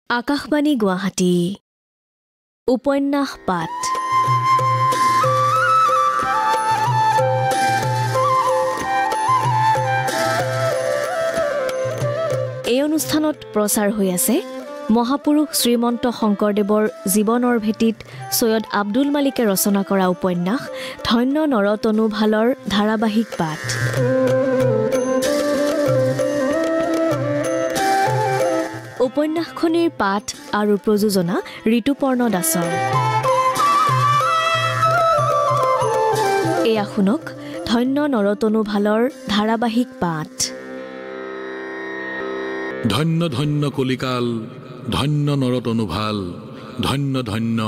আকাশবাণী গুৱাহাটী উপন্যাস পাঠ এই অনুষ্ঠানত প্ৰচাৰ হৈ আছে মহাপুৰুষ শ্ৰীমন্ত শংকৰদেৱৰ জীৱনৰ ভেটিত সৈয়দ আব্দুল মালিকে ৰচনা কৰা উপন্যাস ধন্য নৰতনু ভালৰ ধাৰাবাহিক পাঠ। উপন্যাসখনিৰ পাঠ আৰু প্ৰযোজনা ঋতুপৰ্ণ দাসৰ। এয়া শুনক ধন্য নৰতনু ভালৰ ধাৰাবাহিক পাঠ। ধন্য ধন্য কলিকাল, ধন্য নৰতনু ভাল, ধন্য ধন্য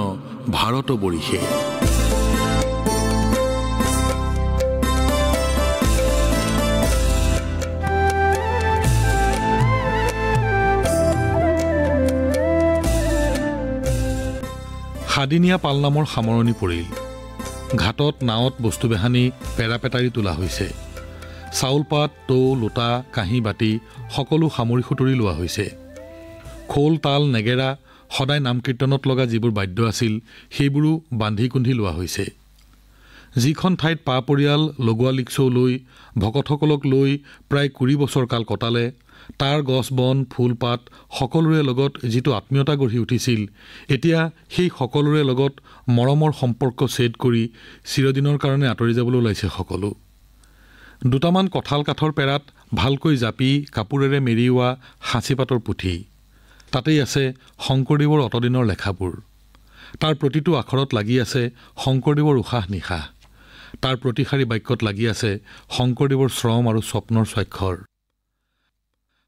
ভাৰত বৰিষে। সাদিনীয়া পালনামৰ সামৰণি পৰিল। ঘাটত নাৱত বস্তু বেহানি পেৰাপেটাৰি তোলা হৈছে। চাউল পাত, টৌ, লোটা, কাঁহী, বাতি সকলো সামৰি সুতৰি লোৱা হৈছে। খোল, তাল, নেগেৰা, সদায় নাম কীৰ্তনত লগা যিবোৰ বাদ্য আছিল সেইবোৰো বান্ধি কুন্ধি লোৱা হৈছে। যিখন ঠাইত পা পৰিয়াল লগোৱা লিকচৌ লৈ ভকতসকলক লৈ প্ৰায় 20 বছৰ কাল কটালে, তাৰ গছ বন ফুল পাত সকলোৰে লগত যিটো আত্মীয়তা গঢ়ি উঠিছিল, এতিয়া সেই সকলোৰে লগত মৰমৰ সম্পৰ্ক ছেদ কৰি চিৰদিনৰ কাৰণে আঁতৰি যাবলৈ ওলাইছে সকলো। দুটামান কঁঠাল কাঠৰ পেৰাত ভালকৈ জাপি কাপোৰেৰে মেৰিওৱা সাঁচিপাতৰ পুথি, তাতেই আছে শংকৰদেৱৰ অতদিনৰ লেখাবোৰ। তাৰ প্ৰতিটো আখৰত লাগি আছে শংকৰদেৱৰ উশাহ নিশাহ। তাৰ প্ৰতিশাৰী বাক্যত লাগি আছে শংকৰদেৱৰ শ্ৰম আৰু স্বপ্নৰ স্বাক্ষৰ।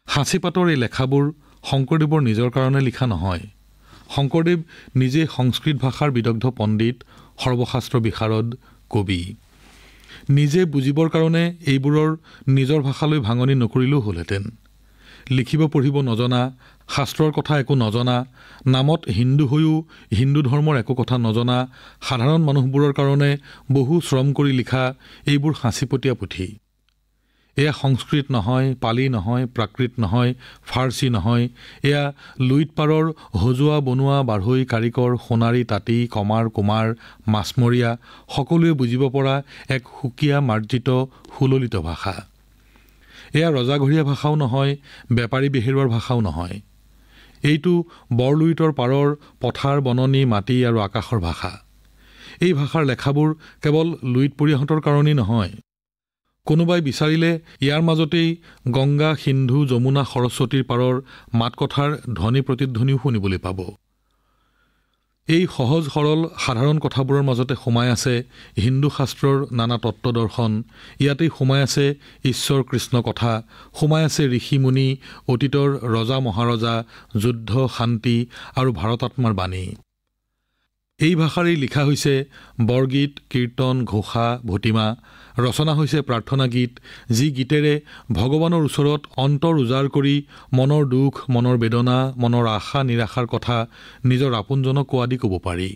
সাঁচিপাতৰ এই লেখাবোৰ শংকৰদেৱৰ নিজৰ কাৰণে লিখা নহয়। শংকৰদেৱ নিজে সংস্কৃত ভাষাৰ বিদগ্ধ পণ্ডিত, সৰ্বশাস্ত্ৰ বিশাৰদ, কবি। নিজে বুজিবৰ কাৰণে এইবোৰৰ নিজৰ ভাষালৈ ভাঙনি নকৰিলেও হ'লহেঁতেন। লিখিব পঢ়িব নজনা, শাস্ত্ৰৰ কথা একো নজনা, নামত হিন্দু হৈও হিন্দু ধৰ্মৰ একো কথা নজনা সাধাৰণ মানুহবোৰৰ কাৰণে বহু শ্ৰম কৰি লিখা এইবোৰ সাঁচিপতীয়া পুথি। এয়া সংস্কৃত নহয়, পালি নহয়, প্ৰাকৃত নহয়, ফাৰ্চী নহয়, এয়া লুইত পাৰৰ সজোৱা বনোৱা বাঢ়ৈ কাৰিকৰ, সোণাৰী, তাঁতী, কমাৰ, কুমাৰ, মাছমৰীয়া সকলোৱে বুজিব পৰা এক সুকীয়া মাৰ্জিত সুললিত ভাষা। এয়া ৰজাঘৰীয়া ভাষাও নহয়, বেপাৰী বেহেৰুৱাৰ ভাষাও নহয়। এইটো বৰলুইতৰ পাৰৰ পথাৰ, বননি, মাটি আৰু আকাশৰ ভাষা। এই ভাষাৰ লেখাবোৰ কেৱল লুইত পৰিয়াহঁতৰ কাৰণেই নহয়। কোনোবাই বিচাৰিলে ইয়াৰ মাজতেই গংগা, সিন্ধু, যমুনা, সৰস্বতীৰ পাৰৰ মাতকথাৰ ধ্বনি প্ৰতিধ্বনিও শুনিবলৈ পাব। এই সহজ সৰল সাধাৰণ কথাবোৰৰ মাজতে সোমাই আছে হিন্দু শাস্ত্ৰৰ নানা তত্ত্ব দৰ্শন। ইয়াতেই সোমাই আছে ঈশ্বৰ কৃষ্ণ কথা, সোমাই আছে ঋষি মুনি, অতীতৰ ৰজা মহাৰজা, যুদ্ধ, শান্তি আৰু ভাৰতাত্মাৰ বাণী। এই ভাষাৰেই লিখা হৈছে বৰগীত, কীৰ্তন, ঘোষা, ভটিমা। ৰচনা হৈছে প্ৰাৰ্থনা গীত, যি গীতেৰে ভগৱানৰ ওচৰত অন্তৰ উজাৰ কৰি মনৰ দুখ, মনৰ বেদনা, মনৰ আশা নিৰাশাৰ কথা নিজৰ আপোনজনক কোৱা দি ক'ব পাৰি।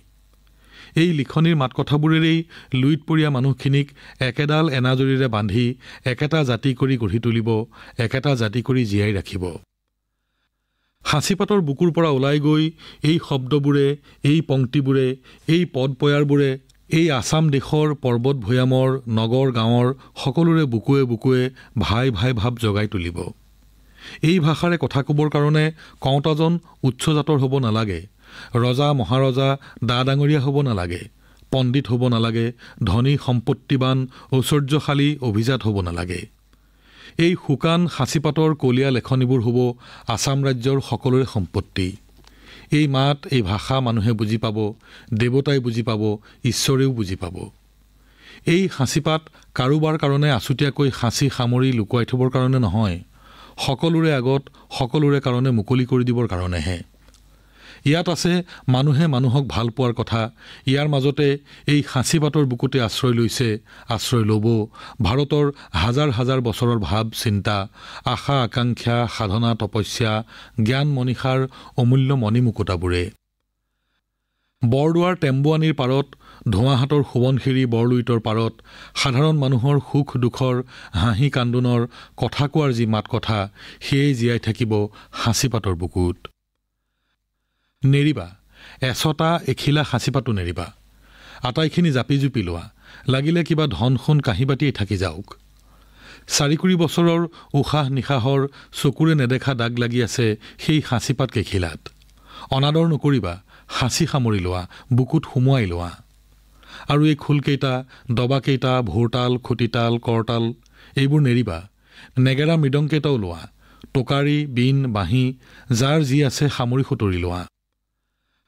এই লিখনিৰ মাতকথাবোৰেৰেই লুইতপৰীয়া মানুহখিনিক একেডাল এনাজৰীৰে বান্ধি একেটা জাতি কৰি গঢ়ি তুলিব, একেটা জাতি কৰি জীয়াই ৰাখিব। সাঁচিপাতৰ বুকুৰ পৰা ওলাই গৈ এই শব্দবোৰে, এই পংক্তিবোৰে, এই পদ পয়াৰবোৰে এই আছাম দেশৰ পৰ্বত ভৈয়ামৰ, নগৰ গাঁৱৰ সকলোৰে বুকুৱে বুকুৱে ভাই ভাই ভাৱ জগাই তুলিব। এই ভাষাৰে কথা ক'বৰ কাৰণে কওঁতাজন উচ্চ জাতৰ হ'ব নালাগে, ৰজা মহাৰজা দা ডাঙৰীয়া হ'ব নালাগে, পণ্ডিত হ'ব নালাগে, ধনী সম্পত্তিবান ঐশ্বৰ্যশালী অভিজাত হ'ব নালাগে। এই শুকান সাঁচিপাতৰ কলীয়া লেখনিবোৰ হ'ব আছাম ৰাজ্যৰ সকলোৰে সম্পত্তি। এই মাত, এই ভাষা মানুহে বুজি পাব, দেৱতাই বুজি পাব, ঈশ্বৰেও বুজি পাব। এই সাঁচিপাত কাৰোবাৰ কাৰণে আছুতীয়াকৈ সাঁচি সামৰি লুকুৱাই থবৰ কাৰণে নহয়, সকলোৰে আগত সকলোৰে কাৰণে মুকলি কৰি দিবৰ কাৰণেহে। ইয়াত আছে মানুহে মানুহক ভাল পোৱাৰ কথা। ইয়াৰ মাজতে এই সাঁচিপাতৰ বুকুতে আশ্ৰয় লৈছে, আশ্ৰয় ল'ব ভাৰতৰ হাজাৰ হাজাৰ বছৰৰ ভাৱ চিন্তা, আশা আকাংক্ষা, সাধনা তপস্যা, জ্ঞান মনীষাৰ অমূল্য মণিমুকুতাবোৰে। বৰদোৱাৰ টেম্বুৱানীৰ পাৰত, ধোঁৱাহাটৰ সোৱণশিৰি বৰলুইতৰ পাৰত সাধাৰণ মানুহৰ সুখ দুখৰ, হাঁহি কান্দোনৰ, কথা কোৱাৰ যি মাত কথা, সেয়ে জীয়াই থাকিব সাঁচিপাতৰ বুকুত। নেৰিবা, এচটা এখিলা সাঁচিপাতো নেৰিবা। আটাইখিনি জাপি জুপি লোৱা, লাগিলে কিবা ধন সোণ কাঁহী বাতিয়েই থাকি যাওক। ৪-৪ বছৰৰ উশাহ নিশাহৰ চকুৰে নেদেখা দাগ লাগি আছে সেই সাঁচিপাত কেইখিলাত। অনাদৰ নকৰিবা, সাঁচি সামৰি লোৱা, বুকুত সুমুৱাই লোৱা। আৰু এই খোলকেইটা, দবাকেইটা, ভোৰতাল, খুটিতাল, কৰতাল এইবোৰ নেৰিবা। নেগেৰা মৃদংকেইটাও লোৱা, টোকাৰী, বীণ, বাঁহী যাৰ যি আছে সামৰি সুতৰি লোৱা।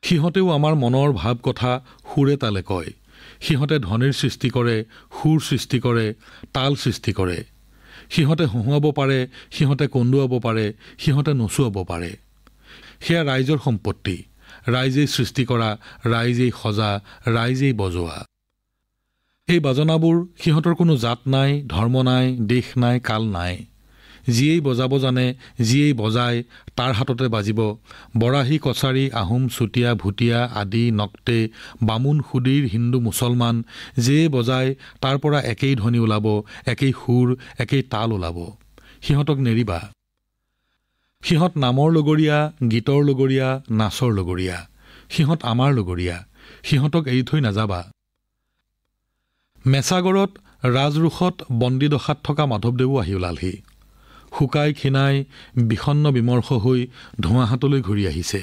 সিহঁতেও আমাৰ মনৰ ভাৱ কথা সুৰে তালে কয়। সিহঁতে ধ্বনিৰ সৃষ্টি কৰে, সুৰ সৃষ্টি কৰে, তাল সৃষ্টি কৰে। সিহঁতে হঁহুৱাব পাৰে, সিহঁতে কন্দুৱাব পাৰে, সিহঁতে নচুৱাব পাৰে। সেয়া ৰাইজৰ সম্পত্তি, ৰাইজেই সৃষ্টি কৰা, ৰাইজেই সজা, ৰাইজেই বজোৱা। এই বাজনাবোৰ সিহঁতৰ কোনো জাত নাই, ধৰ্ম নাই, দেশ নাই, কাল নাই। যিয়েই বজাব জানে, যিয়েই বজায় তাৰ হাততে বাজিব। বৰাহী, কছাৰী, আহোম, চুতীয়া, ভুটীয়া আদি নক্তে, বামুণ, সুদীৰ, হিন্দু, মুছলমান যিয়েই বজায় তাৰ পৰা একেই ধ্বনি ওলাব, একেই সুৰ, একেই তাল ওলাব। সিহঁতক নেৰিবা। সিহঁত নামৰ লগৰীয়া, গীতৰ লগৰীয়া, নাচৰ লগৰীয়া। সিহঁত আমাৰ লগৰীয়া। সিহঁতক এৰি থৈ নাযাবা। মেচাগড়ত ৰাজৰোষত বন্দীদশাত থকা মাধৱদেৱো আহি ওলালহি। শুকাই ক্ষীণাই বিষণ্ণ বিমৰ্ষ হৈ ধোঁৱাহাতলৈ ঘূৰি আহিছে।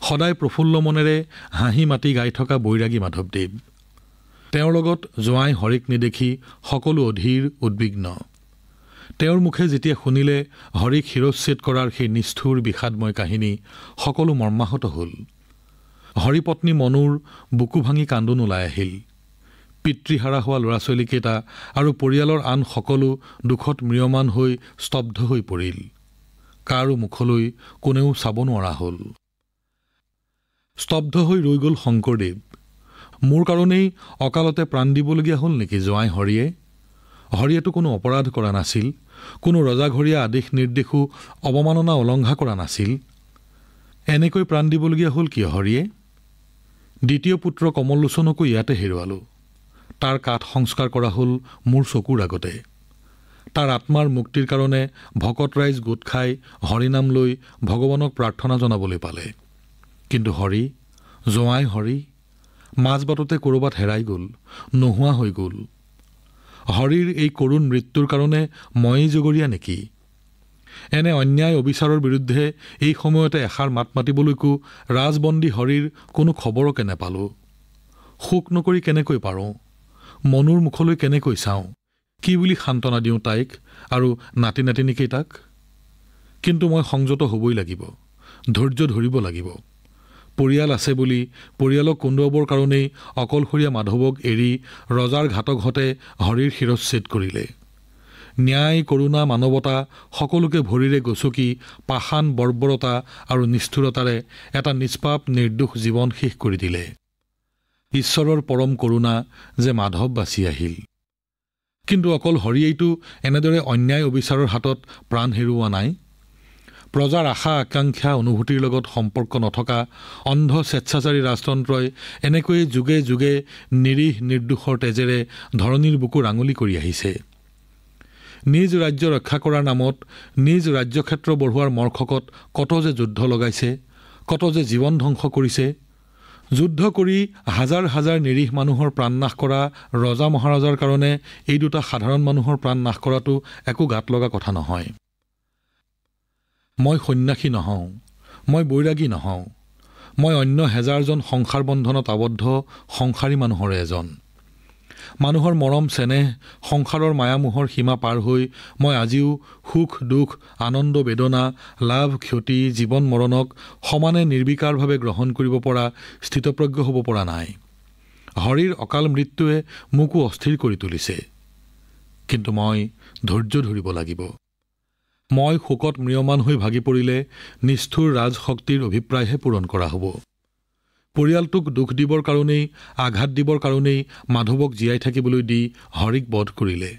সদায় প্ৰফুল্ল মনেৰে হাঁহি মাতি গাই থকা বৈৰাগী মাধৱদেৱ। তেওঁৰ লগত জোঁৱাই হৰিক নেদেখি সকলো অধীৰ, উদ্বিগ্ন। তেওঁৰ মুখে যেতিয়া শুনিলে হৰিক শিৰচ্ছেদ কৰাৰ সেই নিষ্ঠুৰ বিষাদময় কাহিনী, সকলো মৰ্মাহত হ'ল। হৰিপত্নী মনুৰ বুকু ভাঙি কান্দোন ওলাই আহিল। পিতৃহাৰা হোৱা ল'ৰা ছোৱালীকেইটা আৰু পৰিয়ালৰ আন সকলো দুখত ম্ৰিয়মান হৈ স্তব্ধ হৈ পৰিল। কাৰো মুখলৈ কোনেও চাব নোৱাৰা হ'ল। স্তব্ধ হৈ ৰৈ গ'ল শংকৰদেৱ। মোৰ কাৰণেই অকালতে প্ৰাণ দিবলগীয়া হ'ল নেকি জোঁৱাই হৰিয়ে? হৰিয়েতো কোনো অপৰাধ কৰা নাছিল, কোনো ৰজাঘৰীয়া আদেশ নিৰ্দেশো অৱমাননা উলংঘা কৰা নাছিল। এনেকৈ প্ৰাণ দিবলগীয়া হ'ল কিয় হৰিয়ে? দ্বিতীয় পুত্ৰ কমললোচনকো ইয়াতে হেৰুৱালোঁ। তাৰ কাঠ সংস্কাৰ কৰা হ'ল মোৰ চকুৰ আগতে। তাৰ আত্মাৰ মুক্তিৰ কাৰণে ভকত ৰাইজ গোট খাই হৰিনাম লৈ ভগৱানক প্ৰাৰ্থনা জনাবলৈ পালে। কিন্তু হৰি, জোঁৱাই হৰি মাজবাটতে ক'ৰবাত হেৰাই গ'ল, নোহোৱা হৈ গ'ল। হৰিৰ এই কৰুণ মৃত্যুৰ কাৰণে ময়েই জগৰীয়া নেকি? এনে অন্যায় অবিচাৰৰ বিৰুদ্ধে এই সময়তে এষাৰ মাত মাতিবলৈকো ৰাজবন্দী হৰিৰ কোনো খবৰকে নেপালোঁ। শোক নকৰি কেনেকৈ পাৰোঁ? মনুৰ মুখলৈ কেনেকৈ চাওঁ? কি বুলি সান্তনা দিওঁ তাইক আৰু নাতি নাতিনীকেইটাক? কিন্তু মই সংযত হ'বই লাগিব, ধৈৰ্য ধৰিব লাগিব। পৰিয়াল আছে বুলি পৰিয়ালক কন্দুৱাবৰ কাৰণেই অকলশৰীয়া মাধৱক এৰি ৰজাৰ ঘাতকহঁতে হৰিৰ শিৰচ্ছেদ কৰিলে। ন্যায়, কৰোণা, মানৱতা সকলোকে ভৰিৰে গচকি পাষাণ বৰ্বৰতা আৰু নিষ্ঠুৰতাৰে এটা নিষ্পাপ নিৰ্দোষ জীৱন শেষ কৰি দিলে। ঈশ্বৰৰ পৰম কৰোণা যে মাধৱ বাচি আহিল। কিন্তু অকল হৰিয়েইতো এনেদৰে অন্যায় অবিচাৰৰ হাতত প্ৰাণ হেৰুওৱা নাই। প্ৰজাৰ আশা আকাংক্ষা অনুভূতিৰ লগত সম্পৰ্ক নথকা অন্ধ স্বেচ্ছাচাৰী ৰাজতন্ত্ৰই এনেকৈয়ে যুগে যুগে নিৰীহ নিৰ্দোষৰ তেজেৰে ধৰণীৰ বুকু ৰাঙলী কৰি আহিছে। নিজ ৰাজ্য ৰক্ষা কৰাৰ নামত নিজ ৰাজ্যক্ষেত্ৰ বঢ়োৱাৰ মৰ্খকত কত যে যুদ্ধ লগাইছে, কত যে জীৱন ধ্বংস কৰিছে। যুদ্ধ কৰি হাজাৰ হাজাৰ নিৰীহ মানুহৰ প্ৰাণ নাশ কৰা ৰজা মহাৰাজাৰ কাৰণে এই দুটা সাধাৰণ মানুহৰ প্ৰাণ নাশ কৰাটো একো গাত লগা কথা নহয়। মই সন্ন্যাসী নহওঁ, মই বৈৰাগী নহওঁ, মই অন্য হেজাৰজন সংসাৰ বন্ধনত আবদ্ধ সংসাৰী মানুহৰে এজন। মানুহৰ মৰম চেনেহ, সংসাৰৰ মায়ামোহৰ সীমা পাৰ হৈ মই আজিও সুখ দুখ, আনন্দ বেদনা, লাভ ক্ষতি, জীৱন মৰণক সমানে নিৰ্বিকাৰভাৱে গ্ৰহণ কৰিব পৰা স্থিতপ্ৰজ্ঞ হ'ব পৰা নাই। হৰিৰ অকাল মৃত্যুৱে মোকো অস্থিৰ কৰি তুলিছে। কিন্তু মই ধৈৰ্য ধৰিব লাগিব। মই শোকত ম্ৰিয়মান হৈ ভাগি পৰিলে নিষ্ঠুৰ ৰাজশক্তিৰ অভিপ্ৰায়হে পূৰণ কৰা হ'ব। পৰিয়ালটোক দুখ দিবৰ কাৰণেই, আঘাত দিবৰ কাৰণেই মাধৱক জীয়াই থাকিবলৈ দি হৰিক বধ কৰিলে।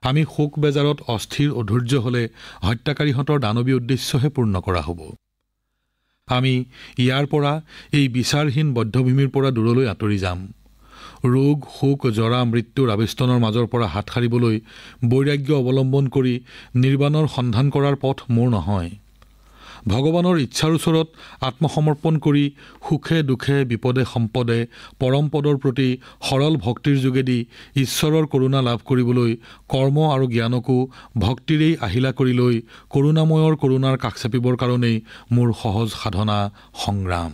আমি শোক বেজাৰত অস্থিৰ অধৈৰ্য হ'লে হত্যাকাৰীহঁতৰ দানৱী উদ্দেশ্যহে পূৰ্ণ কৰা হ'ব। আমি ইয়াৰ পৰা, এই বিচাৰহীন বধ্যভূমিৰ পৰা দূৰলৈ আঁতৰি যাম। ৰোগ, শোক, জৰা, মৃত্যুৰ আবেষ্টনৰ মাজৰ পৰা হাত সাৰিবলৈ বৈৰাগ্য অৱলম্বন কৰি নিৰ্বাণৰ সন্ধান কৰাৰ পথ মোৰ নহয়। ভগৱানৰ ইচ্ছাৰ ওচৰত আত্মসমৰ্পণ কৰি সুখে দুখে বিপদে সম্পদে পৰম পদৰ প্ৰতি সৰল ভক্তিৰ যোগেদি ঈশ্বৰৰ কৰুণা লাভ কৰিবলৈ কৰ্ম আৰু জ্ঞানকো ভক্তিৰেই আহিলা কৰি লৈ কৰুণাময়ৰ কৰুণাৰ কাষ চাপিবৰ কাৰণেই মোৰ সহজ সাধনা সংগ্ৰাম।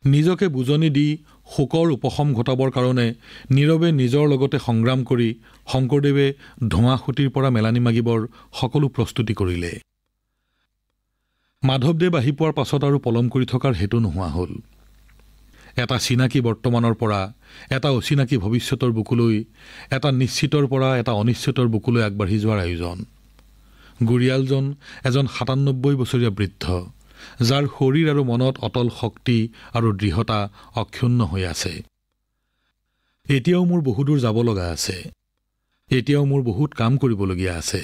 নিজকে বুজনি দি শোকৰ উপশম ঘটাবৰ কাৰণে নীৰৱে নিজৰ লগতে সংগ্ৰাম কৰি শংকৰদেৱে ধোঁৱা খুঁটিৰ পৰা মেলানি মাগিবৰ সকলো প্ৰস্তুতি কৰিলে। মাধৱদেৱ আহি পোৱাৰ পাছত আৰু পলম কৰি থকাৰ হেতু নোহোৱা হ'ল। এটা চিনাকি বৰ্তমানৰ পৰা এটা অচিনাকি ভৱিষ্যতৰ বুকুলৈ, এটা নিশ্চিতৰ পৰা এটা অনিশ্চিতৰ বুকুলৈ আগবাঢ়ি যোৱাৰ আয়োজন। গুৰিয়ালজন এজন ৯৭ বছৰীয়া বৃদ্ধ, যাৰ শৰীৰ আৰু মনত অটল শক্তি আৰু দৃঢ়তা অক্ষুণ্ণ হৈ আছে। এতিয়াও মোৰ বহুদূৰ যাব লগা আছে, এতিয়াও মোৰ বহুত কাম কৰিবলগীয়া আছে।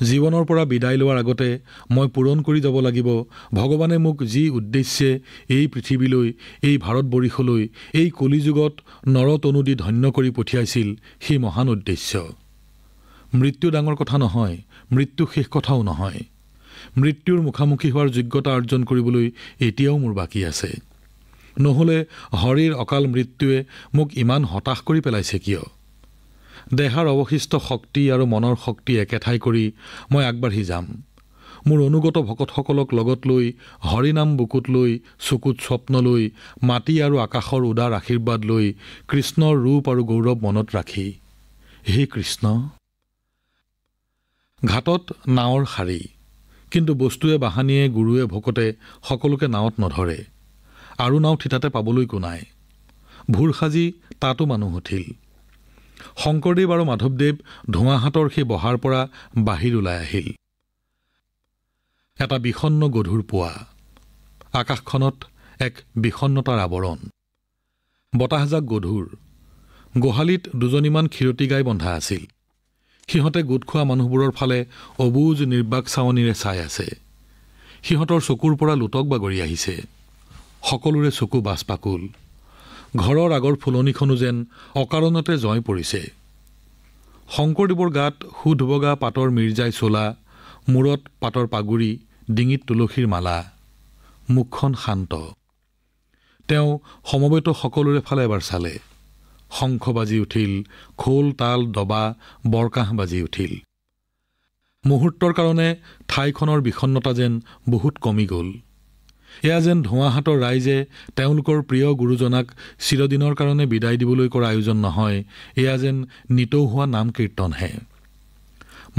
জীৱনৰ পৰা বিদায় লোৱাৰ আগতে মই পূৰণ কৰি যাব লাগিব ভগৱানে মোক যি উদ্দেশ্যে এই পৃথিৱীলৈ, এই ভাৰতবৰ্ষলৈ, এই কলিযুগত নৰতনু দি ধন্য কৰি পঠিয়াইছিল সেই মহান উদ্দেশ্য। মৃত্যু ডাঙৰ কথা নহয়, মৃত্যু শেষ কথাও নহয়। মৃত্যুৰ মুখামুখি হোৱাৰ যোগ্যতা অৰ্জন কৰিবলৈ এতিয়াও মোৰ বাকী আছে। নহ'লে হৰিৰ অকাল মৃত্যুৱে মোক ইমান হতাশ কৰি পেলাইছে কিয়? দেহাৰ অৱশিষ্ট শক্তি আৰু মনৰ শক্তি একেঠাই কৰি মই আগবাঢ়ি যাম। মোৰ অনুগত ভকতসকলক লগত লৈ, হৰিনাম বুকুত লৈ, চকুত স্বপ্ন লৈ, মাটি আৰু আকাশৰ উদাৰ আশীৰ্বাদ লৈ, কৃষ্ণৰ ৰূপ আৰু গৌৰৱ মনত ৰাখি। হে কৃষ্ণ। ঘাটত নাৱৰ শাৰী, কিন্তু বস্তুৱে বাহানিয়ে গুৰুৱে ভকতে সকলোকে নাৱত নধৰে। আৰু নাও থিতাতে পাবলৈকো নাই। ভোৰ সাজি তাতো মানুহ উঠিল। শংকৰদেৱ আৰু মাধৱদেৱ ধোঁৱাহাটৰ সেই বহাৰ পৰা বাহিৰ ওলাই আহিল। এটা বিষণ্ণ গধুৰ পুৱা, আকাশখনত এক বিষণ্ণতাৰ আৱৰণ। বতাহজাক গধুৰ। গোহালিত দুজনীমান ক্ষীৰতী গাই বন্ধা আছিল। সিহঁতে গোট খোৱা মানুহবোৰৰ ফালে অবুজ নিৰ্বাক চাৱনিৰে চাই আছে। সিহঁতৰ চকুৰ পৰা লোটক বাগৰি আহিছে। সকলোৰে চকু বাজপাকুল। ঘৰৰ আগৰ ফুলনিখনো যেন অকাৰণতে জয় পৰিছে। শংকৰদেৱৰ গাত সুধ বগা পাতৰ মিৰ্জাই চোলা, মূৰত পাতৰ পাগুৰি, ডিঙিত তুলসীৰ মালা, মুখখন শান্ত। তেওঁ সমবেত সকলোৰে ফালে এবাৰ চালে। শংখ বাজি উঠিল, খোল তাল দবা বৰকাহ বাজি উঠিল। মুহূৰ্তৰ কাৰণে ঠাইখনৰ বিষণ্ণতা যেন বহুত কমি গ'ল। এয়া যেন ধোঁৱাহাটৰ ৰাইজে তেওঁলোকৰ প্ৰিয় গুৰুজনাক চিৰদিনৰ কাৰণে বিদায় দিবলৈ কৰা আয়োজন নহয়, এয়া যেন নিতৌ হোৱা নাম কীৰ্তনহে।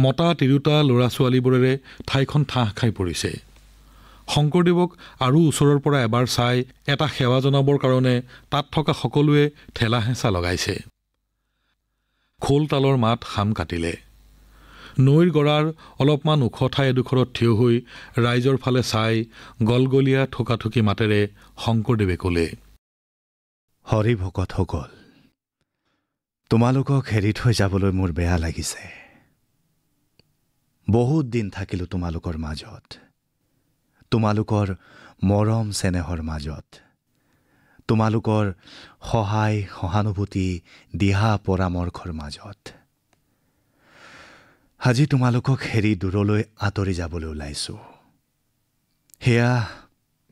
মতা তিৰোতা ল'ৰা ছোৱালীবোৰেৰে ঠাইখন ঠাহ খাই পৰিছে। শংকৰদেৱক আৰু ওচৰৰ পৰা এবাৰ চাই এটা সেৱা জনাবৰ কাৰণে তাত থকা সকলোৱে ঠেলা হেঁচা লগাইছে। খোল তালৰ মাত সাম কাটিলে। নৈৰ গৰাৰ অলপমান ওখ ঠাই এডোখৰত থিয় হৈ ৰাইজৰ ফালে চাই গলগলীয়া থোকাথুকি মাতেৰে শংকৰদেৱে ক'লে, হৰি ভকতসকল, তোমালোকক এৰি থৈ যাবলৈ মোৰ বেয়া লাগিছে। বহুত দিন থাকিলোঁ তোমালোকৰ মাজত, তোমালোকৰ মৰম চেনেহৰ মাজত, তোমালোকৰ সহায় সহানুভূতি দিহা পৰামৰ্শৰ মাজত। আজি তোমালোকক এৰি দূৰলৈ আঁতৰি যাবলৈ ওলাইছোঁ। সেয়া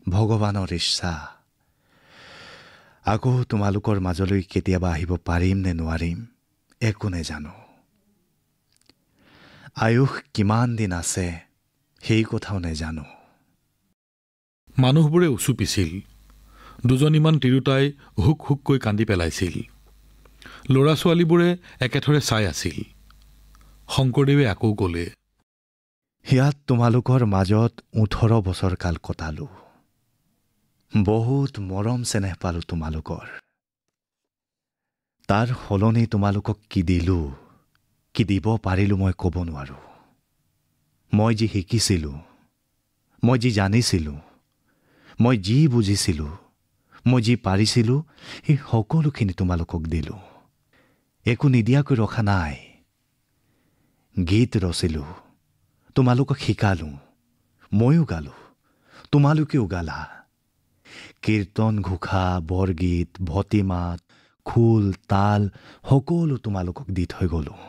ভগৱানৰ ইচ্ছা। আকৌ তোমালোকৰ মাজলৈ কেতিয়াবা আহিব পাৰিম নে নোৱাৰিম একো নেজানো। আয়ুস কিমান দিন আছে সেই কথাও নেজানো। মানুহবোৰে উচু পিছিল। দুজনীমান তিৰোতাই হুক হুককৈ কান্দি পেলাইছিল। ল'ৰা ছোৱালীবোৰে একেথৰে চাই আছিল। শংকৰদেৱে আকৌ ক'লে, ইয়াত তোমালোকৰ মাজত ১৮ বছৰ কাল কটালোঁ। বহুত মৰম চেনেহ পালোঁ তোমালোকৰ। তাৰ সলনি তোমালোকক কি দিলোঁ, কি দিব পাৰিলোঁ মই ক'ব নোৱাৰোঁ। মই যি শিকিছিলোঁ, মই যি জানিছিলোঁ, মই যি বুজিছিলোঁ, মই যি পাৰিছিলোঁ, সেই সকলোখিনি তোমালোকক দিলোঁ। একো নিদিয়াকৈ ৰখা নাই। গীত ৰচিলোঁ, তোমালোকক শিকালোঁ, ময়ো গালোঁ, তোমালোকেও গালা। কীৰ্তন ঘোষা, বৰগীত, ভতিমাত, খোল তাল সকলো তোমালোকক দি থৈ গ'লোঁ।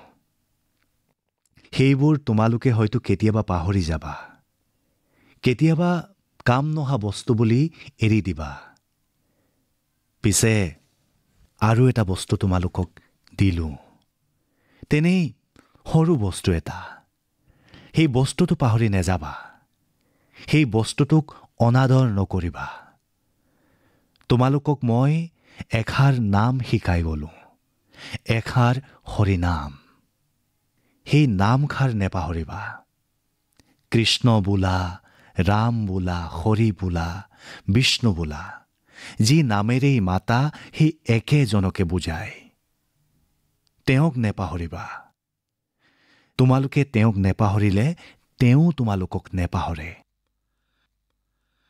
সেইবোৰ তোমালোকে হয়তো কেতিয়াবা পাহৰি যাবা, কেতিয়াবা কাম নহা বস্তু বুলি এৰি দিবা। পিছে আৰু এটা বস্তু তোমালোকক দিলোঁ, তেনেই সৰু বস্তু এটা। সেই বস্তুটো পাহৰি নাযাবা। সেই বস্তুটোক অনাদৰ নকৰিবা। তোমালোকক মই এষাৰ নাম শিকাই গ'লোঁ, এষাৰ হৰিনাম। সেই নামষাৰ নেপাহৰিবা। কৃষ্ণ বোলা, ৰাম বোলা, হৰি বোলা, বিষ্ণু বোলা, যি নামেৰেই মাতা সেই একেজনকে বুজায়। তেওঁক নেপাহৰিবা। তোমালোকে তেওঁক নেপাহৰিলে তেওঁ তোমালোকক নেপাহৰে।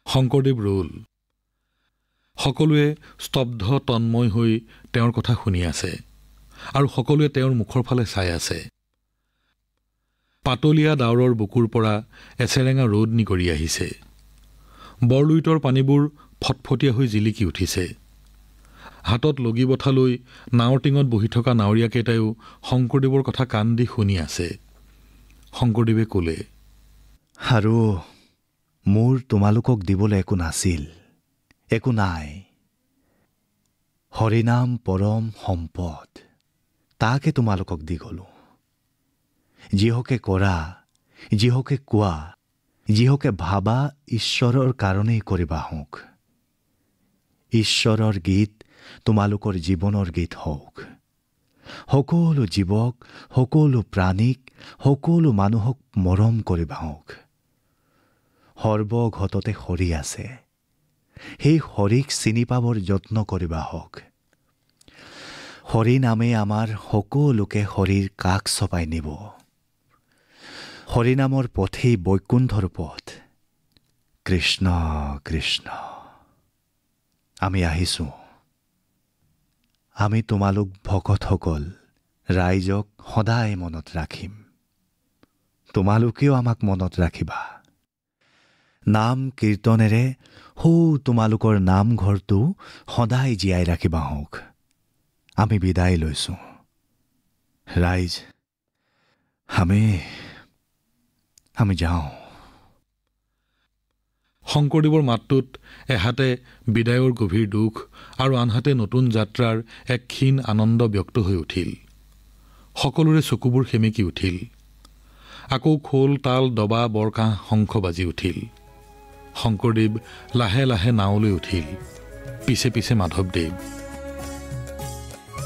শংকৰদেৱ ৰল। সকলোৱে স্তব্ধ তন্ময় হৈ তেওঁৰ কথা শুনি আছে আৰু সকলোৱে তেওঁৰ মুখৰ ফালে চাই আছে। পাতলীয়া ডাৱৰৰ বুকুৰ পৰা এচেৰেঙা ৰ'দ নিগৰি আহিছে। বৰলুইতৰ পানীবোৰ ফটফটীয়া হৈ জিলিকি উঠিছে। হাতত লগি বঠা লৈ নাৱৰ টিঙত বহি থকা নাৱৰীয়াকেইটাইও শংকৰদেৱৰ কথা কাণ দি শুনি আছে। শংকৰদেৱে ক'লে, আৰু মোৰ তোমালোকক দিবলৈ একো নাছিল, একো নাই। হৰিনাম পৰম সম্পদ, তাকে তোমালোকক দি গ'লোঁ। যিহকে কৰা, যিহকে কোৱা, যিহকে ভাবা ঈশ্বৰৰ কাৰণেই কৰিবা হওক। ঈশ্বৰৰ গীত তোমালোকৰ জীৱনৰ গীত হওক। সকলো জীৱক, সকলো প্ৰাণীক, সকলো মানুহক মৰম কৰিবা হওক। সৰ্বঘটতে হৰি আছে, সেই হৰিক চিনি পাবৰ যত্ন কৰিবা হওক। হৰি নামে আমাৰ সকলোকে হৰিৰ কাষ চপাই নিব। হৰিনামৰ পথেই বৈকুণ্ঠৰ পথ। কৃষ্ণ কৃষ্ণ। আমি আহিছোঁ। আমি তোমালোক ভকতসকল ৰাইজক সদায় মনত ৰাখিম। তোমালোকেও আমাক মনত ৰাখিবা। নাম কীৰ্তনেৰে সৌ তোমালোকৰ নামঘৰটো সদায় জীয়াই ৰাখিবা হওক। আমি বিদায় লৈছোঁ। ৰাইজ, আমি যাওঁ। শংকৰদেৱৰ মাতটোত এহাতে বিদায়ৰ গভীৰ দুখ আৰু আনহাতে নতুন যাত্ৰাৰ এক ক্ষীণ আনন্দ ব্যক্ত হৈ উঠিল। সকলোৰে চকুবোৰ সেমেকি উঠিল। আকৌ খোল, তাল, দবা, বৰকাহ, শংখ বাজি উঠিল। শংকৰদেৱ লাহে লাহে নাৱলৈ উঠিল, পিছে পিছে মাধৱদেৱ।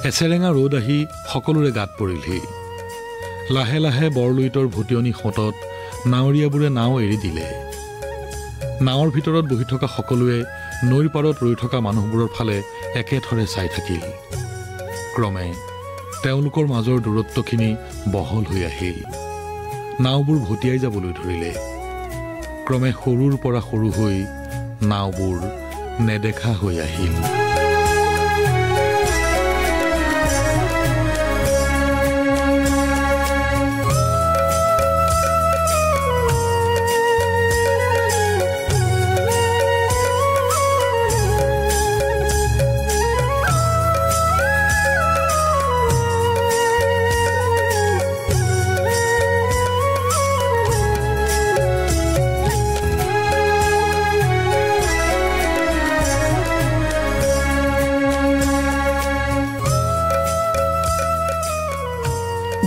এচেৰেঙা ৰ'দ আহি সকলোৰে গাত পৰিলহি। লাহে লাহে বৰলুইতৰ ভুটিয়নি সোঁতত নাৱৰীয়াবোৰে নাও এৰি দিলে। নাৱৰ ভিতৰত বহি থকা সকলোৱে নৈৰ পাৰত ৰৈ থকা মানুহবোৰৰ ফালে একেথৰে চাই থাকিল। ক্ৰমে তেওঁলোকৰ মাজৰ দূৰত্বখিনি বহল হৈ আহিল। নাওবোৰ ভটিয়াই যাবলৈ ধৰিলে। ক্ৰমে সৰুৰ পৰা সৰু হৈ নাওবোৰ নেদেখা হৈ আহিল।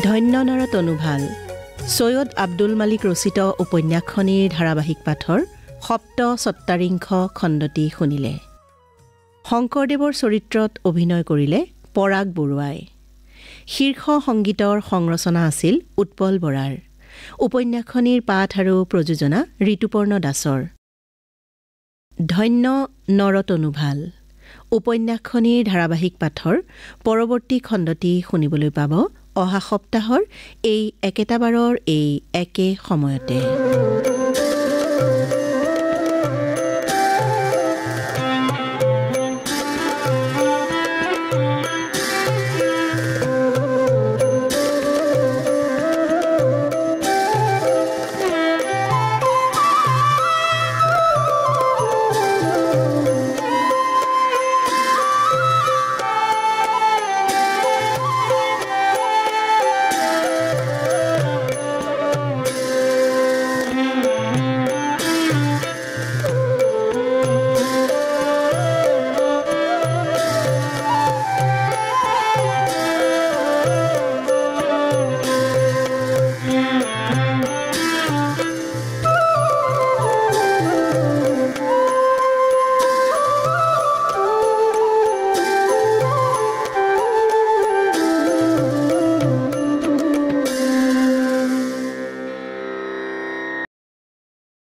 ধন্য নৰ তনুভাল সৈয়দ আব্দুল মালিক ৰচিত উপন্যাসখনিৰ ধাৰাবাহিক পাঠৰ ৭৭ খণ্ডটি শুনিলে। শংকৰদেৱৰ চৰিত্ৰত অভিনয় কৰিলে পৰাগ বৰুৱাই। শীৰ্ষ সংগীতৰ সংৰচনা আছিল উৎপল বৰাৰ। উপন্যাসখনিৰ পাঠ আৰু প্ৰযোজনা ঋতুপৰ্ণ দাসৰ। ধন্য নৰ তনুভাল উপন্যাসখনিৰ ধাৰাবাহিক পাঠৰ পৰৱৰ্তী খণ্ডটি শুনিবলৈ পাব অহা সপ্তাহৰ এই একেটা বাৰৰ এই একে সময়তে।